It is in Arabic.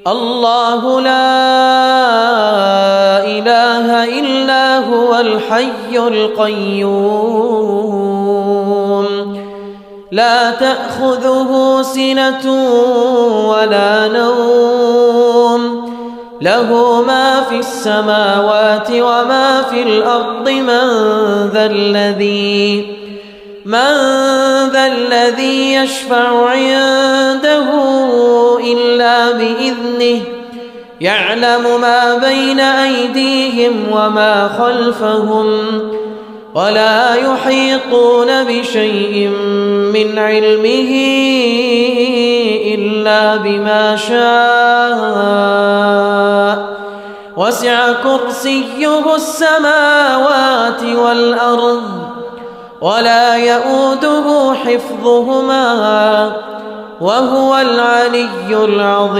الله لا إله إلا هو الحي القيوم لا تأخذه سنة ولا نوم له ما في السماوات وما في الأرض من ذا الذي يشفع عنده إلا بإذنه يعلم ما بين أيديهم وما خلفهم ولا يحيطون بشيء من علمه إلا بما شاء وسع كرسيه السماوات والأرض ولا يؤوده حفظهما وهو العلي العظيم.